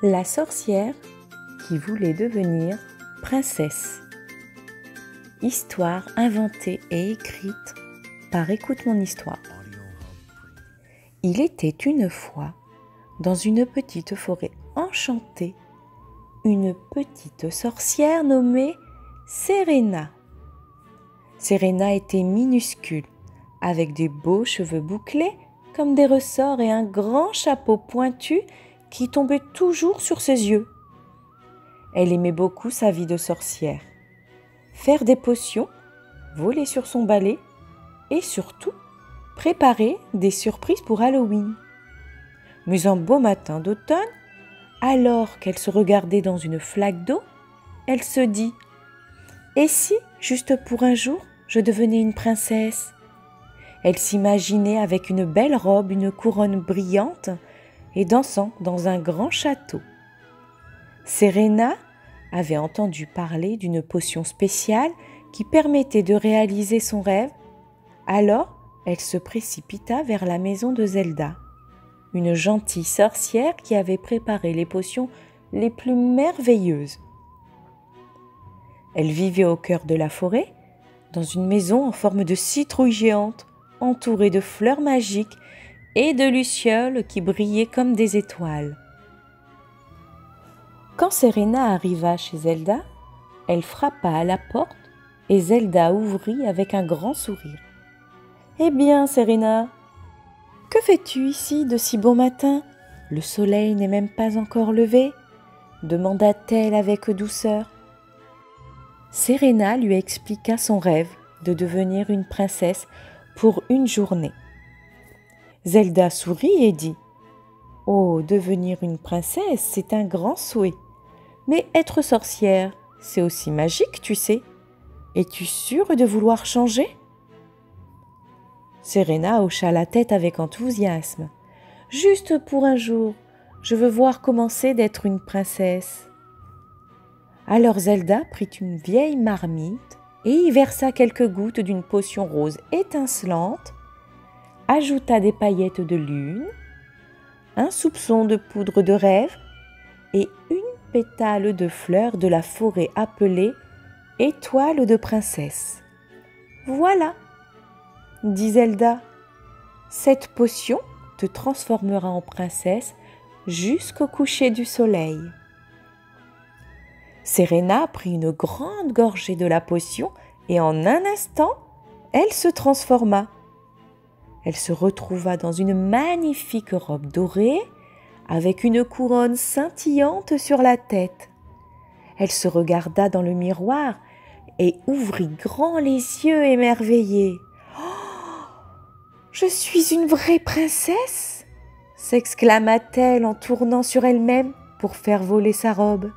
La sorcière qui voulait devenir princesse. Histoire inventée et écrite par Écoute mon histoire. Il était une fois, dans une petite forêt enchantée, une petite sorcière nommée Serena. Serena était minuscule, avec des beaux cheveux bouclés comme des ressorts et un grand chapeau pointu qui tombait toujours sur ses yeux. Elle aimait beaucoup sa vie de sorcière, faire des potions, voler sur son balai et surtout préparer des surprises pour Halloween. Mais un beau matin d'automne, alors qu'elle se regardait dans une flaque d'eau, elle se dit « Et si, juste pour un jour, je devenais une princesse ?» Elle s'imaginait avec une belle robe, une couronne brillante et dansant dans un grand château. Serena avait entendu parler d'une potion spéciale qui permettait de réaliser son rêve. Alors, elle se précipita vers la maison de Zelda, une gentille sorcière qui avait préparé les potions les plus merveilleuses. Elle vivait au cœur de la forêt, dans une maison en forme de citrouille géante, entourée de fleurs magiques et de lucioles qui brillaient comme des étoiles. Quand Serena arriva chez Zelda, elle frappa à la porte et Zelda ouvrit avec un grand sourire. « Eh bien, Serena, que fais-tu ici de si bon matin? Le soleil n'est même pas encore levé ?» demanda-t-elle avec douceur. Serena lui expliqua son rêve de devenir une princesse pour une journée. Zelda sourit et dit « Oh, devenir une princesse, c'est un grand souhait. Mais être sorcière, c'est aussi magique, tu sais. Es-tu sûre de vouloir changer ?» Serena hocha la tête avec enthousiasme. « Juste pour un jour, je veux voir comment c'est d'être une princesse. » Alors Zelda prit une vieille marmite et y versa quelques gouttes d'une potion rose étincelante, ajouta des paillettes de lune, un soupçon de poudre de rêve et une pétale de fleurs de la forêt appelée étoile de princesse. « Voilà !» dit Zelda. « Cette potion te transformera en princesse jusqu'au coucher du soleil. » Serena prit une grande gorgée de la potion et en un instant, elle se transforma. Elle se retrouva dans une magnifique robe dorée avec une couronne scintillante sur la tête. Elle se regarda dans le miroir et ouvrit grand les yeux émerveillés. « Oh, je suis une vraie princesse !» s'exclama-t-elle en tournant sur elle-même pour faire voler sa robe.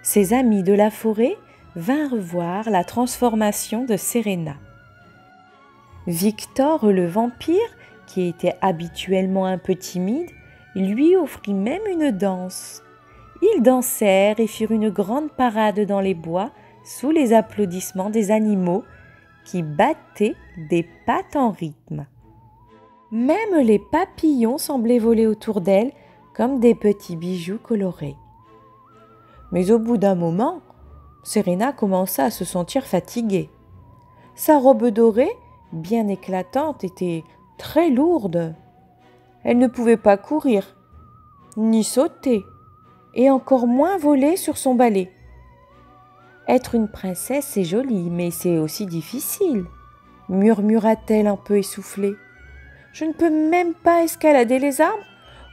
Ses amis de la forêt vinrent voir la transformation de Serena. Victor le vampire, qui était habituellement un peu timide, lui offrit même une danse. Ils dansèrent et firent une grande parade dans les bois sous les applaudissements des animaux qui battaient des pattes en rythme. Même les papillons semblaient voler autour d'elle comme des petits bijoux colorés. Mais au bout d'un moment, Serena commença à se sentir fatiguée. Sa robe dorée, bien éclatante, était très lourde. Elle ne pouvait pas courir, ni sauter, et encore moins voler sur son balai. Être une princesse, c'est joli, mais c'est aussi difficile, murmura-t-elle un peu essoufflée. Je ne peux même pas escalader les arbres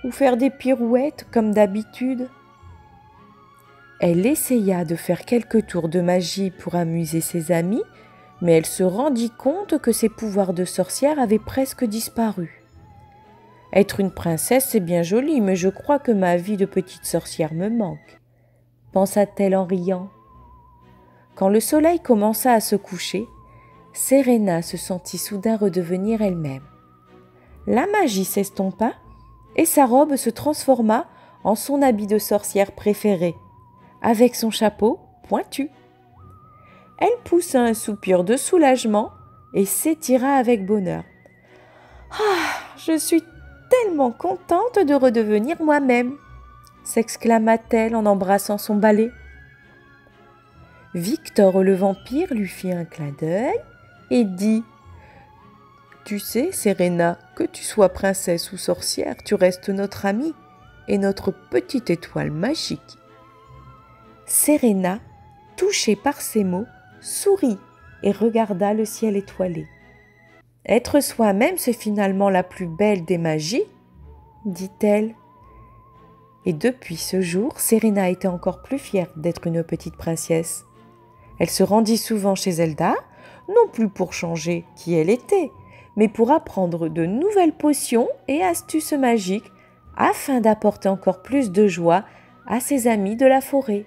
ou faire des pirouettes comme d'habitude. Elle essaya de faire quelques tours de magie pour amuser ses amis, mais elle se rendit compte que ses pouvoirs de sorcière avaient presque disparu. Être une princesse, c'est bien joli, mais je crois que ma vie de petite sorcière me manque, pensa-t-elle en riant. Quand le soleil commença à se coucher, Serena se sentit soudain redevenir elle-même. La magie s'estompa et sa robe se transforma en son habit de sorcière préféré, avec son chapeau pointu. Elle poussa un soupir de soulagement et s'étira avec bonheur. « Ah, je suis tellement contente de redevenir moi-même !» s'exclama-t-elle en embrassant son balai. Victor le vampire lui fit un clin d'œil et dit: « Tu sais, Serena, que tu sois princesse ou sorcière, tu restes notre amie et notre petite étoile magique. » Serena, touchée par ces mots, sourit et regarda le ciel étoilé. « Être soi-même, c'est finalement la plus belle des magies, » dit-elle. Et depuis ce jour, Serena était encore plus fière d'être une petite princesse. Elle se rendit souvent chez Zelda, non plus pour changer qui elle était, mais pour apprendre de nouvelles potions et astuces magiques afin d'apporter encore plus de joie à ses amis de la forêt.